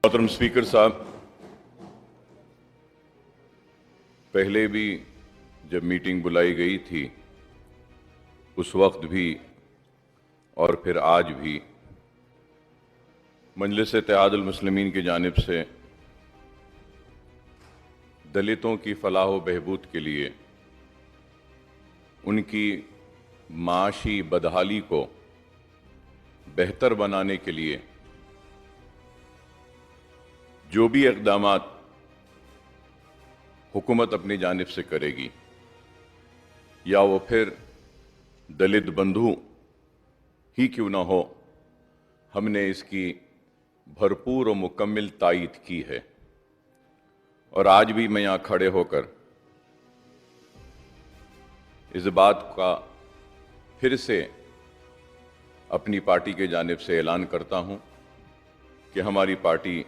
मोहतरम स्पीकर साहब, पहले भी जब मीटिंग बुलाई गई थी उस वक्त भी और फिर आज भी मजलिस इत्तेहादुल मुस्लिमीन की जानिब से दलितों की फलाह व बहबूद के लिए, उनकी माशी बदहाली को बेहतर बनाने के लिए जो भी इक़दामात हुकूमत अपनी जानिब से करेगी, या वो फिर दलित बंधु ही क्यों ना हो, हमने इसकी भरपूर और मुकम्मल तायीद की है। और आज भी मैं यहाँ खड़े होकर इस बात का फिर से अपनी पार्टी के जानिब से ऐलान करता हूँ कि हमारी पार्टी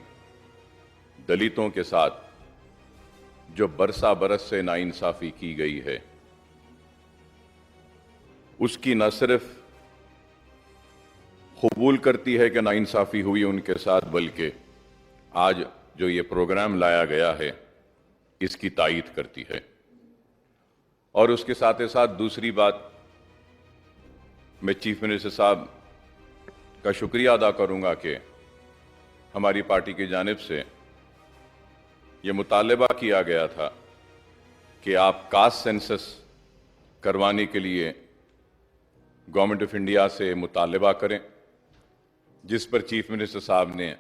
दलितों के साथ जो बरसा बरस से नाइंसाफ़ी की गई है, उसकी न सिर्फ कबूल करती है कि नाइंसाफ़ी हुई उनके साथ, बल्कि आज जो ये प्रोग्राम लाया गया है इसकी तायीद करती है। और उसके साथ ही साथ दूसरी बात, मैं चीफ मिनिस्टर साहब का शुक्रिया अदा करूंगा कि हमारी पार्टी की जानिब से ये मुतालबा किया गया था कि आप कास्ट सेंसस करवाने के लिए गवर्नमेंट ऑफ इंडिया से मुतालबा करें, जिस पर चीफ मिनिस्टर साहब ने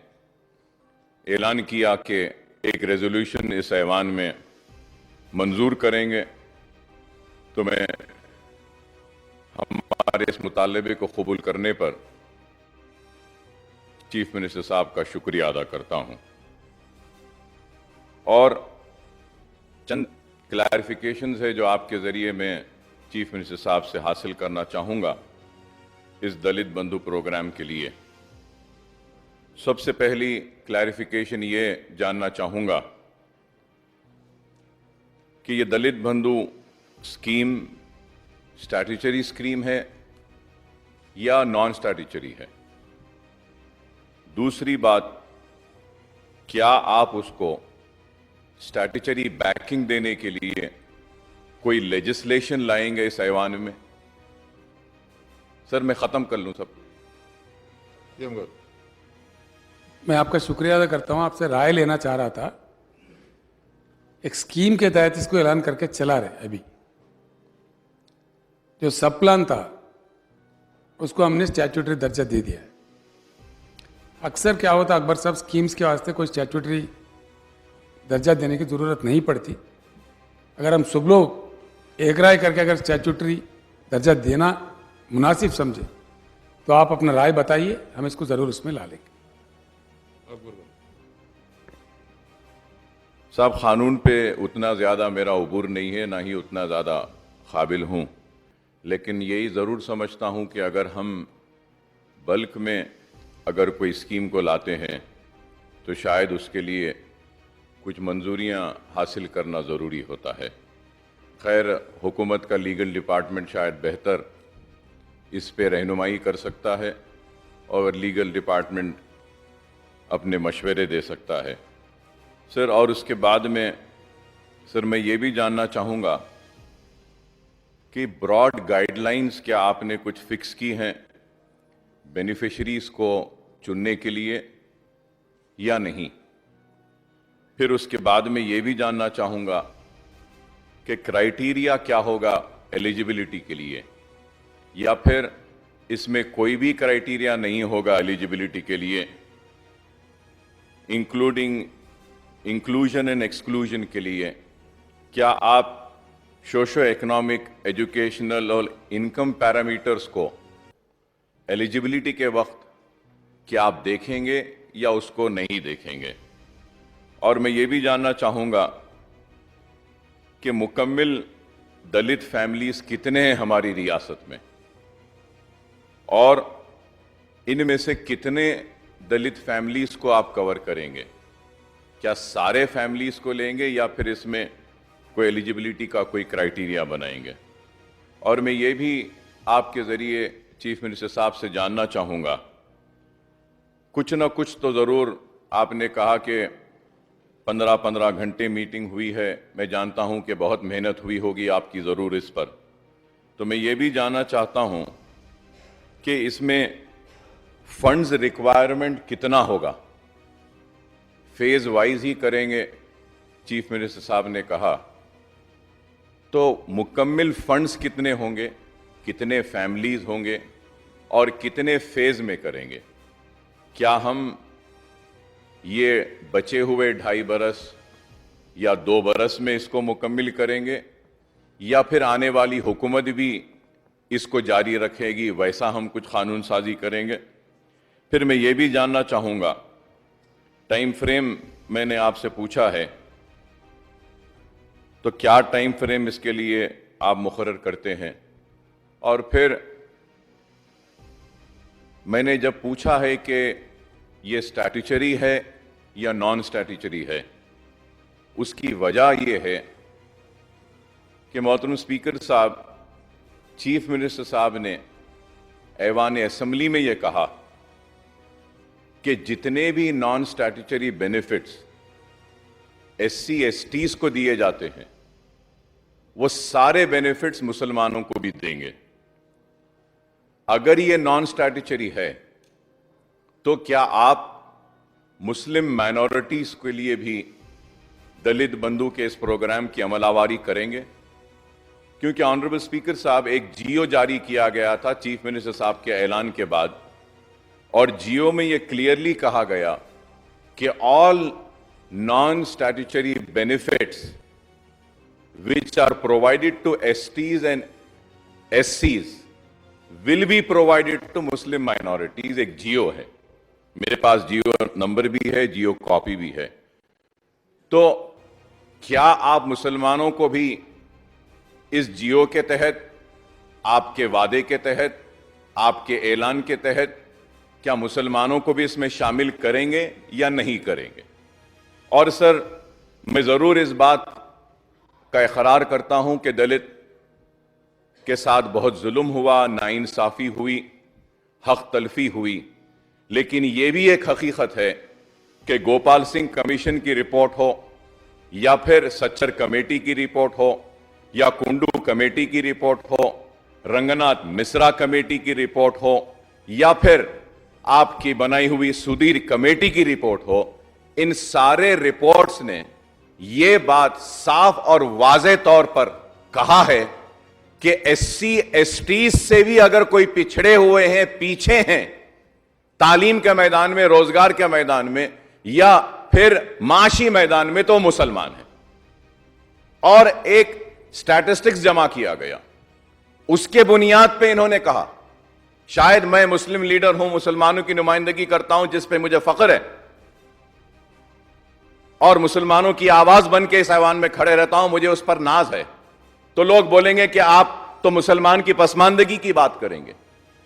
ऐलान किया कि एक रेजोल्यूशन इस ऐवान में मंजूर करेंगे। तो मैं हमारे इस मुतालबे को कबूल करने पर चीफ मिनिस्टर साहब का शुक्रिया अदा करता हूं और चंद क्लैरिफिकेशंस है जो आपके जरिए मैं चीफ मिनिस्टर साहब से हासिल करना चाहूंगा इस दलित बंधु प्रोग्राम के लिए। सबसे पहली क्लैरिफिकेशन ये जानना चाहूंगा कि ये दलित बंधु स्कीम स्टैट्यूटरी स्कीम है या नॉन स्टैट्यूटरी है। दूसरी बात, क्या आप उसको स्टैट्यूटरी बैकिंग देने के लिए कोई लेजिस्लेशन लाएंगे इस ऐवान में? सर मैं खत्म कर लूं सब। मैं आपका शुक्रिया अदा करता हूं। आपसे राय लेना चाह रहा था। एक स्कीम के तहत इसको ऐलान करके चला रहे। अभी जो सब प्लान था उसको हमने स्टैट्यूटरी दर्जा दे दिया है। अक्सर क्या होता अकबर साहब, स्कीम्स के वास्ते कोई स्टैट्यूटरी दर्जा देने की ज़रूरत नहीं पड़ती। अगर हम सब लोग एक राय करके अगर स्टैट्यूटरी दर्जा देना मुनासिब समझे तो आप अपना राय बताइए, हम इसको ज़रूर उसमें ला लेंगे। साहब, कानून पे उतना ज़्यादा मेरा उबूर नहीं है, ना ही उतना ज़्यादा काबिल हूँ, लेकिन यही ज़रूर समझता हूँ कि अगर हम बल्क में अगर कोई स्कीम को लाते हैं तो शायद उसके लिए कुछ मंजूरियाँ हासिल करना ज़रूरी होता है। खैर, हुकूमत का लीगल डिपार्टमेंट शायद बेहतर इस पे रहनुमाई कर सकता है और लीगल डिपार्टमेंट अपने मशवरे दे सकता है। सर, और उसके बाद में सर मैं ये भी जानना चाहूँगा कि ब्रॉड गाइडलाइंस क्या आपने कुछ फिक्स की हैं बेनिफिशरीज को चुनने के लिए या नहीं? फिर उसके बाद में ये भी जानना चाहूँगा कि क्राइटेरिया क्या होगा एलिजिबिलिटी के लिए, या फिर इसमें कोई भी क्राइटेरिया नहीं होगा एलिजिबिलिटी के लिए, इंक्लूडिंग इंक्लूजन एंड एक्सक्लूजन के लिए? क्या आप सोशो इकोनॉमिक, एजुकेशनल और इनकम पैरामीटर्स को एलिजिबिलिटी के वक्त क्या आप देखेंगे या उसको नहीं देखेंगे? और मैं ये भी जानना चाहूँगा कि मुकम्मल दलित फैमिलीज कितने हैं हमारी रियासत में, और इनमें से कितने दलित फैमिलीज को आप कवर करेंगे? क्या सारे फैमिलीज को लेंगे या फिर इसमें कोई एलिजिबिलिटी का कोई क्राइटेरिया बनाएंगे? और मैं ये भी आपके ज़रिए चीफ मिनिस्टर साहब से जानना चाहूँगा, कुछ ना कुछ तो ज़रूर आपने कहा कि 15-15 घंटे मीटिंग हुई है। मैं जानता हूं कि बहुत मेहनत हुई होगी आपकी ज़रूर इस पर। तो मैं ये भी जानना चाहता हूं कि इसमें फंड्स रिक्वायरमेंट कितना होगा। फेज वाइज ही करेंगे, चीफ मिनिस्टर साहब ने कहा। तो मुकम्मल फंड्स कितने होंगे, कितने फैमिलीज होंगे और कितने फेज में करेंगे? क्या हम ये बचे हुए 2.5 बरस या 2 बरस में इसको मुकम्मल करेंगे, या फिर आने वाली हुकूमत भी इसको जारी रखेगी, वैसा हम कुछ कानून साजी करेंगे? फिर मैं ये भी जानना चाहूँगा, टाइम फ्रेम मैंने आपसे पूछा है, तो क्या टाइम फ्रेम इसके लिए आप मुकर्रर करते हैं? और फिर मैंने जब पूछा है कि ये स्टैट्यूटरी है या नॉन स्टैट्यूटरी है, उसकी वजह यह है कि मोहतरम स्पीकर साहब, चीफ मिनिस्टर साहब ने ऐवान असेंबली में यह कहा कि जितने भी non statutory benefits SC STs को दिए जाते हैं, वो सारे बेनिफिट्स मुसलमानों को भी देंगे। अगर ये नॉन स्टैट्यूटरी है तो क्या आप मुस्लिम माइनॉरिटीज के लिए भी दलित बंधु के इस प्रोग्राम की अमलावारी करेंगे? क्योंकि ऑनरेबल स्पीकर साहब, एक जियो जारी किया गया था चीफ मिनिस्टर साहब के ऐलान के बाद, और जियो में यह क्लियरली कहा गया कि all non statutory benefits which are provided to STs and SCs will be provided to Muslim minorities। एक जियो है, मेरे पास जियो नंबर भी है, जियो कॉपी भी है। तो क्या आप मुसलमानों को भी इस जियो के तहत, आपके वादे के तहत, आपके ऐलान के तहत, क्या मुसलमानों को भी इसमें शामिल करेंगे या नहीं करेंगे? और सर, मैं जरूर इस बात का इकरार करता हूं कि दलित के साथ बहुत जुल्म हुआ, नाइंसाफी हुई, हक तलफी हुई, लेकिन यह भी एक हकीकत है कि गोपाल सिंह कमीशन की रिपोर्ट हो, या फिर सच्चर कमेटी की रिपोर्ट हो, या कुंडू कमेटी की रिपोर्ट हो, रंगनाथ मिश्रा कमेटी की रिपोर्ट हो, या फिर आपकी बनाई हुई सुधीर कमेटी की रिपोर्ट हो, इन सारे रिपोर्ट्स ने यह बात साफ और वाज़े तौर पर कहा है कि SC STs से भी अगर कोई पिछड़े हुए हैं, पीछे हैं तालीम के मैदान में, रोजगार के मैदान में, या फिर माशी मैदान में, तो मुसलमान है। और एक स्टैटिस्टिक्स जमा किया गया, उसके बुनियाद पे इन्होंने कहा, शायद मैं मुस्लिम लीडर हूं, मुसलमानों की नुमाइंदगी करता हूं, जिस पे मुझे फख्र है, और मुसलमानों की आवाज बन के इस ऐवान में खड़े रहता हूं, मुझे उस पर नाज है। तो लोग बोलेंगे कि आप तो मुसलमान की पसमानदगी की बात करेंगे,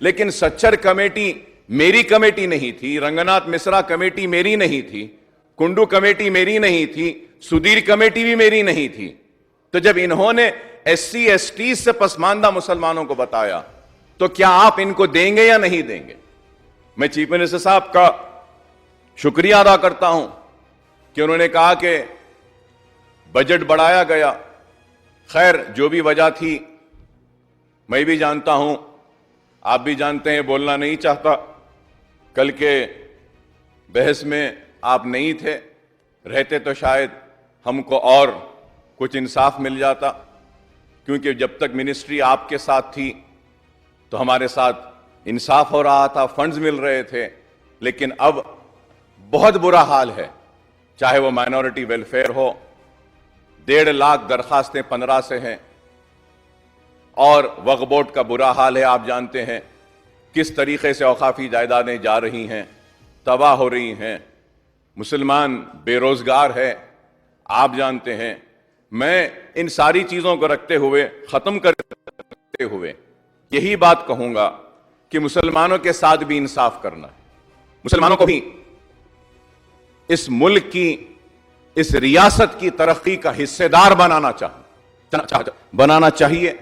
लेकिन सच्चर कमेटी मेरी कमेटी नहीं थी, रंगनाथ मिश्रा कमेटी मेरी नहीं थी, कुंडू कमेटी मेरी नहीं थी, सुधीर कमेटी भी मेरी नहीं थी। तो जब इन्होंने SC ST से पसमानदा मुसलमानों को बताया, तो क्या आप इनको देंगे या नहीं देंगे? मैं चीफ मिनिस्टर साहब का शुक्रिया अदा करता हूं कि उन्होंने कहा कि बजट बढ़ाया गया। खैर, जो भी वजह थी मैं भी जानता हूं, आप भी जानते हैं, बोलना नहीं चाहता। कल के बहस में आप नहीं थे, रहते तो शायद हमको और कुछ इंसाफ मिल जाता, क्योंकि जब तक मिनिस्ट्री आपके साथ थी तो हमारे साथ इंसाफ हो रहा था, फंड्स मिल रहे थे। लेकिन अब बहुत बुरा हाल है, चाहे वो माइनॉरिटी वेलफेयर हो, 1.5 लाख दरखास्तें 15 से हैं, और वक्फ बोर्ड का बुरा हाल है। आप जानते हैं किस तरीके से औकाफी जायदादें जा रही हैं, तबाह हो रही हैं, मुसलमान बेरोजगार है, आप जानते हैं। मैं इन सारी चीजों को रखते हुए, खत्म करते हुए यही बात कहूंगा कि मुसलमानों के साथ भी इंसाफ करना है, मुसलमानों को भी इस मुल्क की, इस रियासत की तरक्की का हिस्सेदार बनाना चाहिए।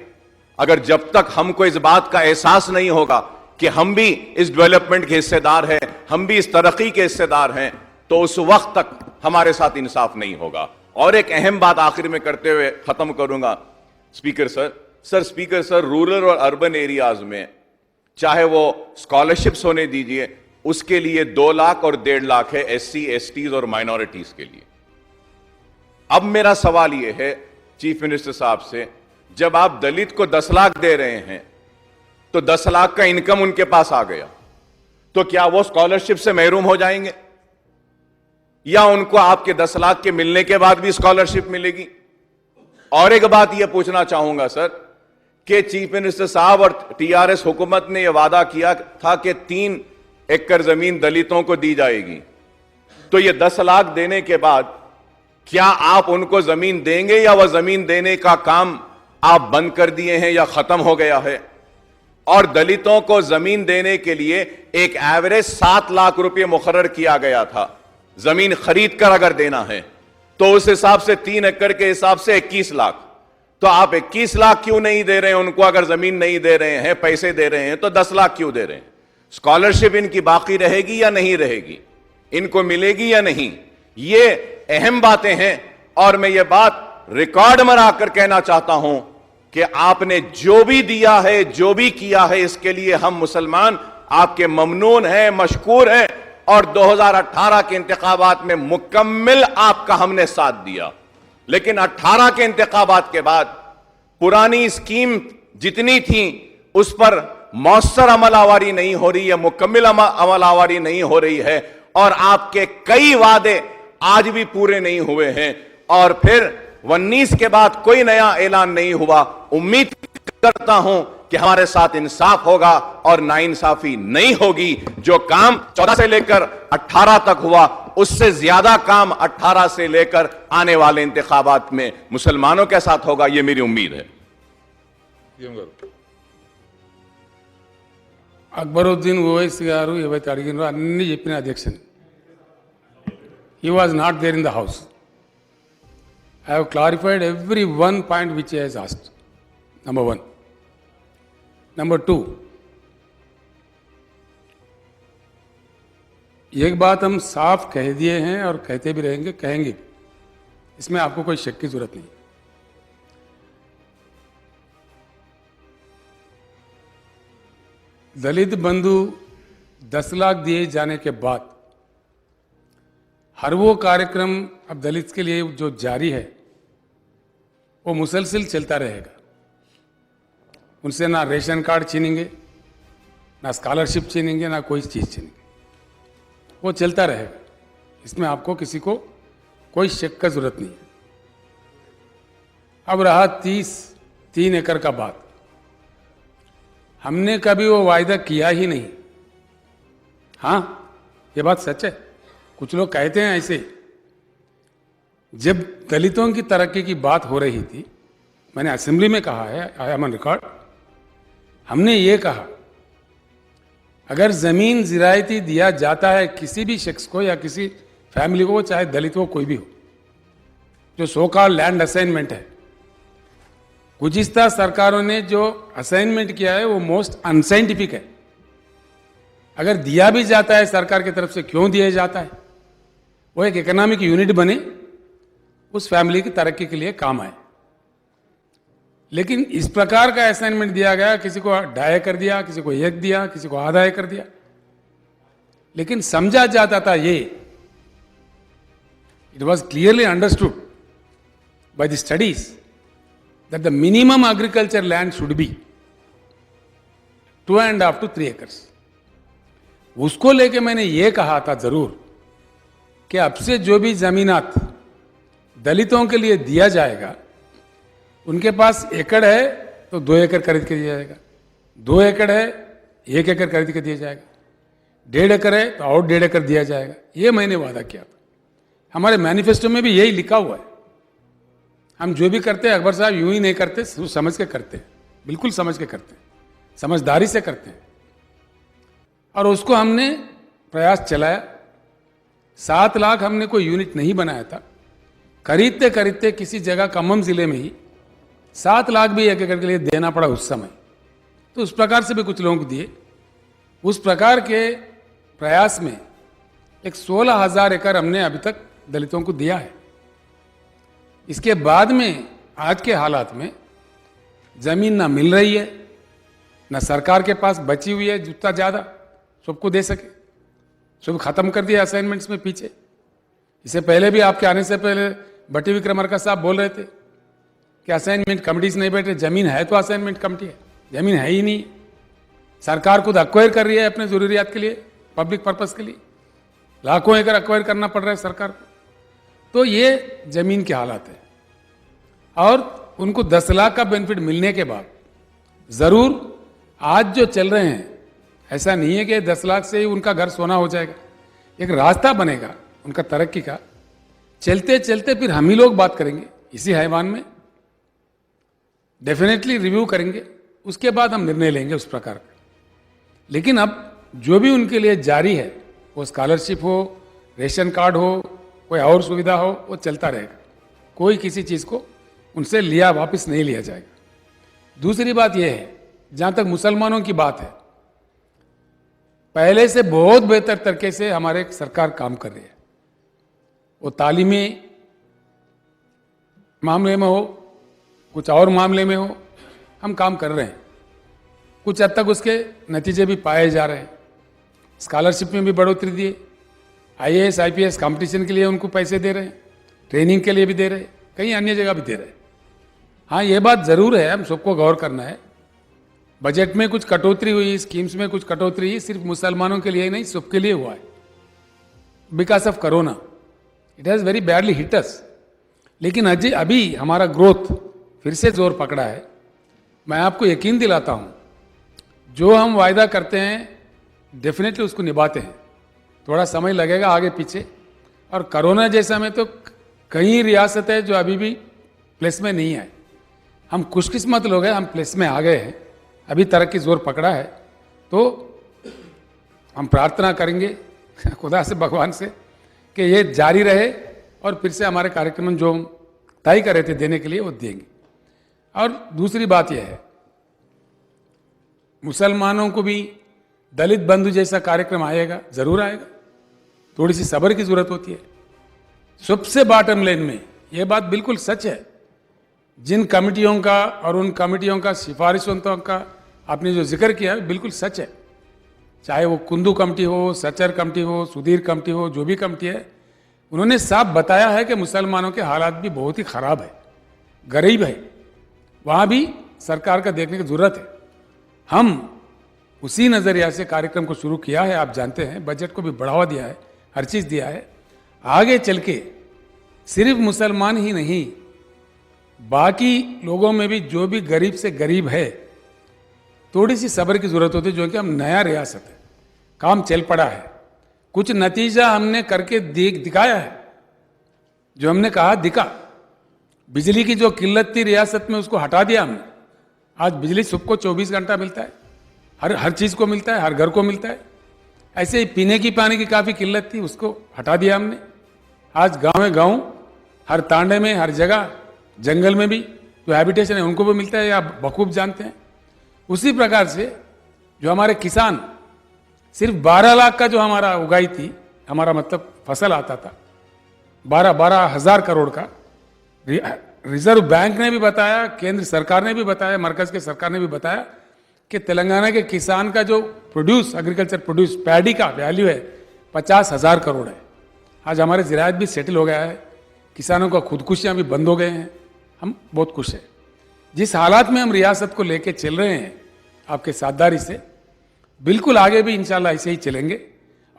अगर जब तक हमको इस बात का एहसास नहीं होगा कि हम भी इस डेवलपमेंट के हिस्सेदार हैं, हम भी इस तरक्की के हिस्सेदार हैं, तो उस वक्त तक हमारे साथ इंसाफ नहीं होगा। और एक अहम बात आखिर में करते हुए खत्म करूंगा speaker sir, speaker sir, rural और अर्बन एरियाज में चाहे वो स्कॉलरशिप्स होने दीजिए, उसके लिए 2 लाख और 1.5 लाख है SC, STs और माइनॉरिटीज के लिए। अब मेरा सवाल यह है चीफ मिनिस्टर साहब से, जब आप दलित को 10 लाख दे रहे हैं तो 10 लाख का इनकम उनके पास आ गया, तो क्या वो स्कॉलरशिप से महरूम हो जाएंगे, या उनको आपके 10 लाख के मिलने के बाद भी स्कॉलरशिप मिलेगी? और एक बात यह पूछना चाहूंगा सर कि चीफ मिनिस्टर साहब और TRS हुकूमत ने यह वादा किया था कि 3 एकड़ जमीन दलितों को दी जाएगी, तो ये 10 लाख देने के बाद क्या आप उनको जमीन देंगे, या वह जमीन देने का काम आप बंद कर दिए हैं या खत्म हो गया है? और दलितों को जमीन देने के लिए एक एवरेज 7 लाख रुपए मुकर्रर किया गया था जमीन खरीद कर अगर देना है, तो उस हिसाब से 3 एकड़ के हिसाब से 21 लाख। तो आप 21 लाख क्यों नहीं दे रहे हैं उनको? अगर जमीन नहीं दे रहे हैं, पैसे दे रहे हैं, तो 10 लाख क्यों दे रहे हैं? स्कॉलरशिप इनकी बाकी रहेगी या नहीं रहेगी? इनको मिलेगी या नहीं? ये अहम बातें हैं। और मैं ये बात रिकॉर्ड में आकर कहना चाहता हूं कि आपने जो भी दिया है, जो भी किया है, इसके लिए हम मुसलमान आपके ममनून हैं, मशकूर हैं। और 2018 के इंतखाबात में मुकम्मल आपका हमने साथ दिया, लेकिन 18 के इंतखाबात के बाद पुरानी स्कीम जितनी थी उस पर मौसर अमलावरी नहीं हो रही है, मुकम्मल अमलावरी नहीं हो रही है, और आपके कई वादे आज भी पूरे नहीं हुए हैं। और फिर 19 के बाद कोई नया ऐलान नहीं हुआ। उम्मीद करता हूं कि हमारे साथ इंसाफ होगा और नाइंसाफी नहीं होगी। जो काम 14 से लेकर 18 तक हुआ, उससे ज्यादा काम 18 से लेकर आने वाले इंतखाबात में मुसलमानों के साथ होगा, यह मेरी उम्मीद है। అక్బరుద్దీన్ ఓవైసీ గారు ఏవైతే అడిగినారో అన్ని చెప్పిన అధ్యక్షని. He was not there in the house. I have clarified every one point which he has asked. Number 1. Number 2, एक बात हम साफ कह दिए हैं और कहते भी रहेंगे, कहेंगे, इसमें आपको कोई शक की जरूरत नहीं। दलित बंधु 10 लाख दिए जाने के बाद हर वो कार्यक्रम अब दलित के लिए जो जारी है वो मुसलसल चलता रहेगा। उनसे ना रेशन कार्ड छीनेंगे, ना स्कॉलरशिप छीनेंगे, ना कोई चीज़ छीनेंगे, वो चलता रहेगा। इसमें आपको किसी को कोई शक का जरूरत नहीं है। अब रहा 3 एकड़ का बात, हमने कभी वो वायदा किया ही नहीं। हाँ, ये बात सच है। कुछ लोग कहते हैं ऐसे। जब दलितों की तरक्की की बात हो रही थी, मैंने असेंबली में कहा है, आई एम ऑन रिकॉर्ड, हमने ये कहा अगर जमीन जिरायती दिया जाता है किसी भी शख्स को या किसी फैमिली को, चाहे दलित हो कोई भी हो, जो सो कॉल्ड लैंड असाइनमेंट है, गुज़िस्ता सरकारों ने जो असाइनमेंट किया है वो मोस्ट अनसाइंटिफिक है। अगर दिया भी जाता है सरकार की तरफ से, क्यों दिया जाता है? वो एक इकोनॉमिक यूनिट बने, उस फैमिली की तरक्की के लिए काम आए। लेकिन इस प्रकार का असाइनमेंट दिया गया, किसी को 2.5 एकड़ दिया, किसी को 1 दिया, किसी को आधा एकड़ दिया, लेकिन समझा जाता था ये, it was clearly understood by the studies that the minimum agriculture land should be 2.5 to 3 acres. उसको लेके मैंने ये कहा था जरूर कि अब से जो भी जमीनात दलितों के लिए दिया जाएगा, उनके पास एकड़ है तो 2 एकड़ खरीद के दिया जाएगा, 2 एकड़ है 1 एकड़ खरीद के दिया जाएगा, 1.5 एकड़ है तो और 1.5 एकड़ दिया जाएगा। ये मैंने वादा किया था। हमारे मैनिफेस्टो में भी यही लिखा हुआ है। हम जो भी करते हैं अकबर साहब यूं ही नहीं करते, समझ के करते हैं, बिल्कुल समझ के करते हैं, समझदारी से करते हैं। और उसको हमने प्रयास चलाया। 7 लाख हमने कोई यूनिट नहीं बनाया था। खरीदते खरीदते किसी जगह खम्मम जिले में ही 7 लाख भी 1 एकड़ के लिए देना पड़ा उस समय। तो उस प्रकार से भी कुछ लोगों को दिए। उस प्रकार के प्रयास में एक 16,000 एकड़ हमने अभी तक दलितों को दिया है। इसके बाद में आज के हालात में जमीन ना मिल रही है, ना सरकार के पास बची हुई है जितना ज़्यादा सबको दे सके। सब खत्म कर दिया असाइनमेंट्स में पीछे। इससे पहले भी आपके आने से पहले भट्टी विक्रमार्का साहब बोल रहे थे कि असाइनमेंट कमिटीज नहीं बैठे, जमीन है तो असाइनमेंट कमिटी है, जमीन है ही नहीं। सरकार खुद अक्वायर कर रही है अपने जरूरियात के लिए, पब्लिक पर्पस के लिए, लाखों एकड़ अक्वायर करना पड़ रहा है सरकार को। तो ये जमीन के हालात है। और उनको 10 लाख का बेनिफिट मिलने के बाद जरूर आज जो चल रहे हैं, ऐसा नहीं है कि 10 लाख से ही उनका घर सोना हो जाएगा। एक रास्ता बनेगा उनका तरक्की का। चलते चलते फिर हम ही लोग बात करेंगे इसी हैवान में, डेफिनेटली रिव्यू करेंगे, उसके बाद हम निर्णय लेंगे उस प्रकार का। लेकिन अब जो भी उनके लिए जारी है, वो स्कॉलरशिप हो, रेशन कार्ड हो, कोई और सुविधा हो, वो चलता रहेगा। कोई किसी चीज़ को उनसे लिया वापस नहीं लिया जाएगा। दूसरी बात यह है, जहाँ तक मुसलमानों की बात है, पहले से बहुत बेहतर तरीके से हमारे सरकार काम कर रही है। वो तालीमी मामले में हो, कुछ और मामले में हो, हम काम कर रहे हैं। कुछ हद तक उसके नतीजे भी पाए जा रहे हैं। स्कॉलरशिप में भी बढ़ोतरी दिए, IAS IPS कंपटीशन के लिए उनको पैसे दे रहे हैं, ट्रेनिंग के लिए भी दे रहे हैं, कहीं अन्य जगह भी दे रहे हैं। हाँ, ये बात ज़रूर है, हम सबको गौर करना है। बजट में कुछ कटौती हुई, स्कीम्स में कुछ कटौती हुई, सिर्फ मुसलमानों के लिए ही नहीं, सबके लिए हुआ है। Because of corona it has very badly hit us. लेकिन अभी हमारा ग्रोथ फिर से जोर पकड़ा है। मैं आपको यकीन दिलाता हूँ, जो हम वायदा करते हैं डेफिनेटली उसको निभाते हैं। थोड़ा समय लगेगा आगे पीछे, और कोरोना जैसा में तो कई रियासत है जो अभी भी प्लेस में नहीं आए। हम खुशकिस्मत लोग हैं, हम प्लेस में आ गए हैं, अभी तरक्की जोर पकड़ा है। तो हम प्रार्थना करेंगे खुदा से, भगवान से, कि ये जारी रहे और फिर से हमारे कार्यक्रम जो हम तय कर रहे थे देने के लिए वो देंगे। और दूसरी बात यह है, मुसलमानों को भी दलित बंधु जैसा कार्यक्रम आएगा, जरूर आएगा। थोड़ी सी सब्र की जरूरत होती है। सबसे बॉटम लाइन में यह बात बिल्कुल सच है, जिन कमिटियों का और उन कमिटियों का सिफारिशों का आपने जो जिक्र किया है बिल्कुल सच है। चाहे वो कुंदू कमेटी हो, सचर कमेटी हो, सुधीर कमेटी हो, जो भी कमेटी है, उन्होंने साफ बताया है कि मुसलमानों के हालात भी बहुत ही खराब है, गरीब है। वहाँ भी सरकार का देखने की जरूरत है। हम उसी नज़रिया से कार्यक्रम को शुरू किया है। आप जानते हैं, बजट को भी बढ़ावा दिया है, हर चीज़ दिया है। आगे चल के सिर्फ मुसलमान ही नहीं, बाकी लोगों में भी जो भी गरीब से गरीब है, थोड़ी सी सब्र की जरूरत होती है। जो कि हम नया रियासत है, काम चल पड़ा है, कुछ नतीजा हमने करके दिखाया है। जो हमने कहा दिखा। बिजली की जो किल्लत थी रियासत में, उसको हटा दिया हमने। आज बिजली सबको 24 घंटा मिलता है, हर चीज़ को मिलता है, हर घर को मिलता है। ऐसे ही पीने की पानी की काफ़ी किल्लत थी, उसको हटा दिया हमने। आज गाँव हर तांडे में, हर जगह, जंगल में भी जो हैबिटेशन है उनको भी मिलता है, आप बखूब जानते हैं। उसी प्रकार से जो हमारे किसान, सिर्फ 12 लाख का जो हमारा उगाई थी, हमारा मतलब फसल आता था 12 हज़ार करोड़ का, रिजर्व बैंक ने भी बताया, केंद्र सरकार ने भी बताया, मरकज के सरकार ने भी बताया कि तेलंगाना के किसान का जो प्रोड्यूस, एग्रीकल्चर प्रोड्यूस, पैडी का वैल्यू है 50,000 करोड़ है। आज हमारे ज़राअत भी सेटल हो गया है, किसानों का खुदकुशियाँ भी बंद हो गए हैं। हम बहुत खुश हैं। जिस हालात में हम रियासत को लेके चल रहे हैं आपके साझेदारी से, बिल्कुल आगे भी इंशाल्लाह ऐसे ही चलेंगे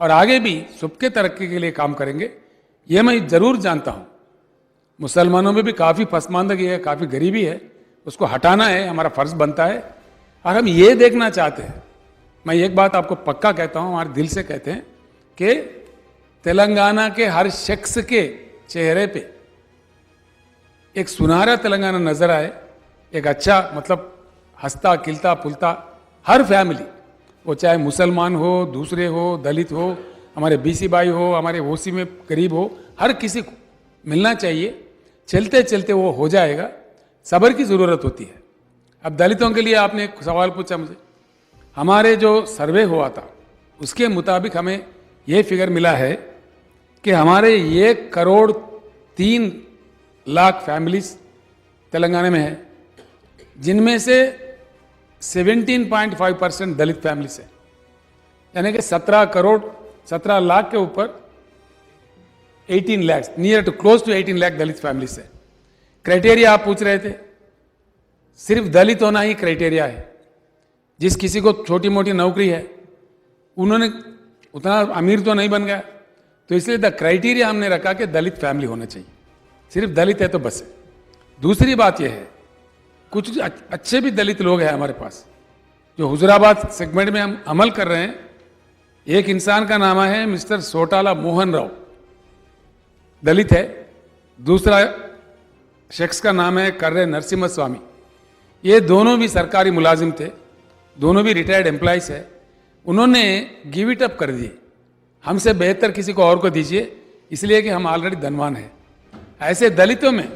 और आगे भी सबके तरक्की के लिए काम करेंगे। ये मैं ज़रूर जानता हूँ, मुसलमानों में भी काफ़ी पसमानदगी है, काफ़ी गरीबी है, उसको हटाना है, हमारा फ़र्ज़ बनता है। और हम ये देखना चाहते हैं, मैं एक बात आपको पक्का कहता हूँ, हमारे दिल से कहते हैं कि तेलंगाना के हर शख्स के चेहरे पे एक सुनहरा तेलंगाना नजर आए, एक अच्छा मतलब हंसता खिलता फुलता हर फैमिली, वो चाहे मुसलमान हो, दूसरे हो, दलित हो, हमारे BC भाई हो, हमारे OC में गरीब हो, हर किसी को मिलना चाहिए। चलते चलते वो हो जाएगा। सब्र की ज़रूरत होती है। अब दलितों के लिए आपने एक सवाल पूछा मुझे, हमारे जो सर्वे हुआ था उसके मुताबिक हमें ये फिगर मिला है कि हमारे 1,03,00,000 फैमिलीज तेलंगाना में है, जिनमें से 17.5% दलित फैमिलीज है, यानी कि 17 लाख के ऊपर 18 lakh, near to close to 18 lakh Dalit families है। क्राइटेरिया आप पूछ रहे थे, सिर्फ दलित होना ही क्राइटेरिया है। जिस किसी को छोटी मोटी नौकरी है, उन्होंने उतना अमीर तो नहीं बन गया, तो इसलिए द क्राइटेरिया हमने रखा कि दलित फैमिली होना चाहिए, सिर्फ दलित है तो बस है। दूसरी बात यह है, कुछ अच्छे भी दलित लोग हैं हमारे पास जो हुजूराबाद सेगमेंट में हम अमल कर रहे हैं। एक इंसान का नाम है मिस्टर सोटाला मोहन राव, दलित है। दूसरा शख्स का नाम है कर्रे नरसिम्हा स्वामी। ये दोनों भी सरकारी मुलाजिम थे, दोनों भी रिटायर्ड एम्प्लॉइज है। उन्होंने गिव इट अप कर दिए, हमसे बेहतर किसी को और को दीजिए, इसलिए कि हम ऑलरेडी धनवान हैं। ऐसे दलितों में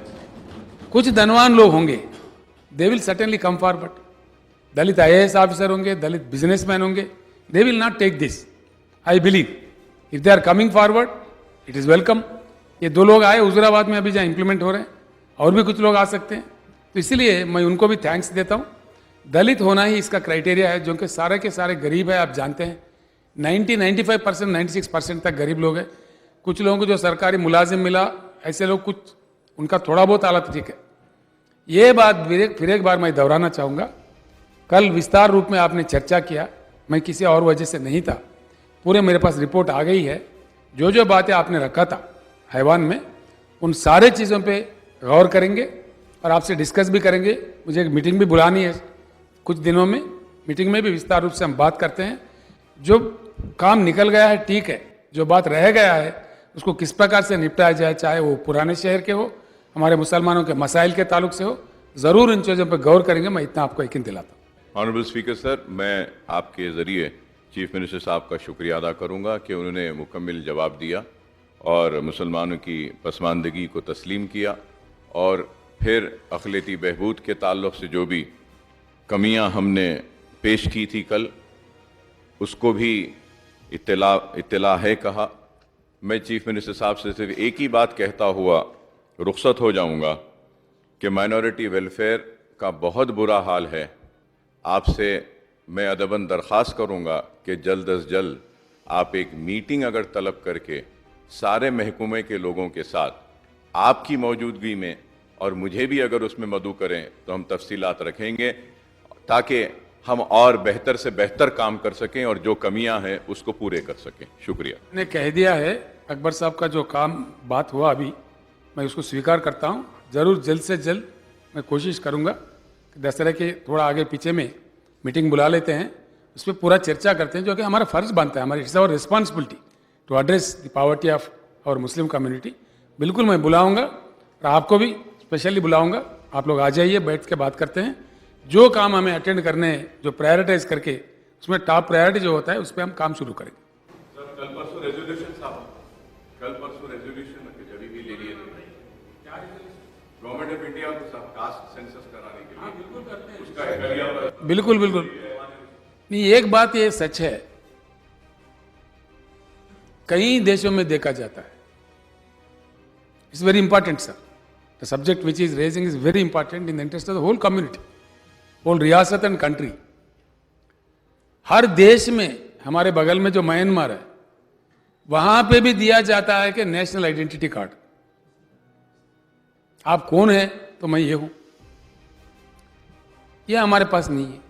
कुछ धनवान लोग होंगे, they will certainly come forward. Dalit IAS officer होंगे, दलित बिजनेसमैन होंगे, they will not take this. I believe if they are coming forward it is welcome. ये 2 लोग आए हुजूराबाद में, अभी जहाँ इंप्लीमेंट हो रहे हैं, और भी कुछ लोग आ सकते हैं, तो इसलिए मैं उनको भी थैंक्स देता हूँ। दलित होना ही इसका क्राइटेरिया है, जो कि सारे के सारे गरीब है। आप जानते हैं 95%, 96% तक गरीब लोग हैं। कुछ लोगों को जो सरकारी मुलाजिम मिला, ऐसे लोग कुछ उनका थोड़ा बहुत हालत ठीक है। ये बात फिर एक बार मैं दोहराना चाहूँगा। कल विस्तार रूप में आपने चर्चा किया, मैं किसी और वजह से नहीं था, पूरे मेरे पास रिपोर्ट आ गई है। जो जो बातें आपने रखा था हैवान में, उन सारे चीज़ों पे गौर करेंगे और आपसे डिस्कस भी करेंगे। मुझे एक मीटिंग भी बुलानी है कुछ दिनों में, मीटिंग में भी विस्तार रूप से हम बात करते हैं। जो काम निकल गया है ठीक है, जो बात रह गया है उसको किस प्रकार से निपटाया जाए, चाहे वो पुराने शहर के हो, हमारे मुसलमानों के मसाइल के ताल्लुक से हो, ज़रूर इन चीज़ों पर गौर करेंगे। मैं इतना आपको यकीन दिलाता हूँ। ऑनरेबल स्पीकर सर, मैं आपके ज़रिए चीफ मिनिस्टर साहब का शुक्रिया अदा करूंगा कि उन्होंने मुकम्मल जवाब दिया और मुसलमानों की पसमानदगी को तस्लीम किया, और फिर अक़लियती बहबूद के ताल्लुक़ से जो भी कमियां हमने पेश की थी कल, उसको भी इत्तला है कहा। मैं चीफ मिनिस्टर साहब से सिर्फ एक ही बात कहता हुआ रुखसत हो जाऊंगा कि माइनॉरिटी वेलफेयर का बहुत बुरा हाल है। आपसे मैं अदबन दरख्वास्त करूंगा कि जल्द अज जल्द आप एक मीटिंग अगर तलब करके सारे महकमे के लोगों के साथ आपकी मौजूदगी में, और मुझे भी अगर उसमें मदऊ करें, तो हम तफसीलात रखेंगे ताकि हम और बेहतर से बेहतर काम कर सकें और जो कमियां हैं उसको पूरे कर सकें। शुक्रिया। ने कह दिया है अकबर साहब का जो काम बात हुआ अभी, मैं उसको स्वीकार करता हूँ। ज़रूर जल्द से जल्द मैं कोशिश करूँगा कि दशहरे के थोड़ा आगे पीछे में मीटिंग बुला लेते हैं, उस पर पूरा चर्चा करते हैं, जो कि हमारा फ़र्ज़ बनता है, हमारी it's our responsibility to address the poverty of our Muslim community. बिल्कुल मैं बुलाऊँगा और आपको भी स्पेशली बुलाऊँगा। आप लोग आ जाइए, बैठ के बात करते हैं। जो काम हमें अटेंड करने हैं, जो प्रायोरिटाइज करके, उसमें टॉप प्रायोरिटी जो होता है उस पर हम काम शुरू करेंगे। सर, कल परसों रेजोल्यूशन जब भी ले लिए थे गवर्नमेंट ऑफ इंडिया को कास्ट सेंसस कराने के लिए, बिल्कुल करते हैं उसका बिल्कुल नहीं। एक बात ये सच है, कई देशों में देखा जाता है, it's very important sir, the subject which is raising is very important in the interest of the whole community, whole रियासत एंड कंट्री। हर देश में, हमारे बगल में जो म्यांमार है, वहां पे भी दिया जाता है कि नेशनल आइडेंटिटी कार्ड, आप कौन है तो मैं ये हूं। ये हमारे पास नहीं है।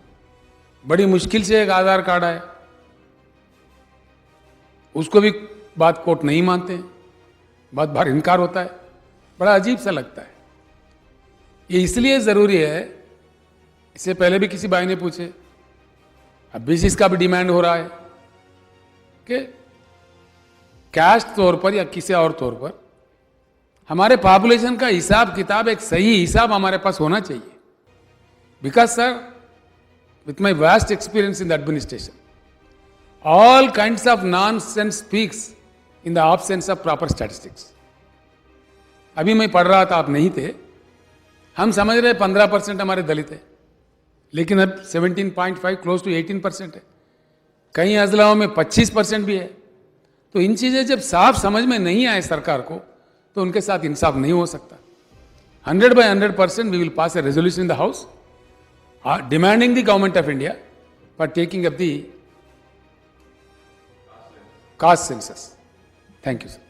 बड़ी मुश्किल से एक आधार कार्ड आया, उसको भी बात कोर्ट नहीं मानते हैं, बात बार इनकार होता है, बड़ा अजीब सा लगता है। ये इसलिए जरूरी है, इससे पहले भी किसी भाई ने पूछे, अब भी इसका भी डिमांड हो रहा है कि कैस्ट तौर पर या किसी और तौर पर हमारे पॉपुलेशन का हिसाब किताब, एक सही हिसाब हमारे पास होना चाहिए। Because sir, with my vast experience in the administration, all kinds of nonsense speaks in the absence of proper statistics. अभी मैं पढ़ रहा था, आप नहीं थे, हम समझ रहे 15% हमारे दलित है, लेकिन अब 17.5 क्लोज टू 18% है। कई अजलाओं में 25% भी है। तो इन चीजें जब साफ समझ में नहीं आए सरकार को तो उनके साथ इंसाफ नहीं हो सकता. 100% we will pass a resolution in the House demanding the government of India for taking up the caste census. Thank you, sir.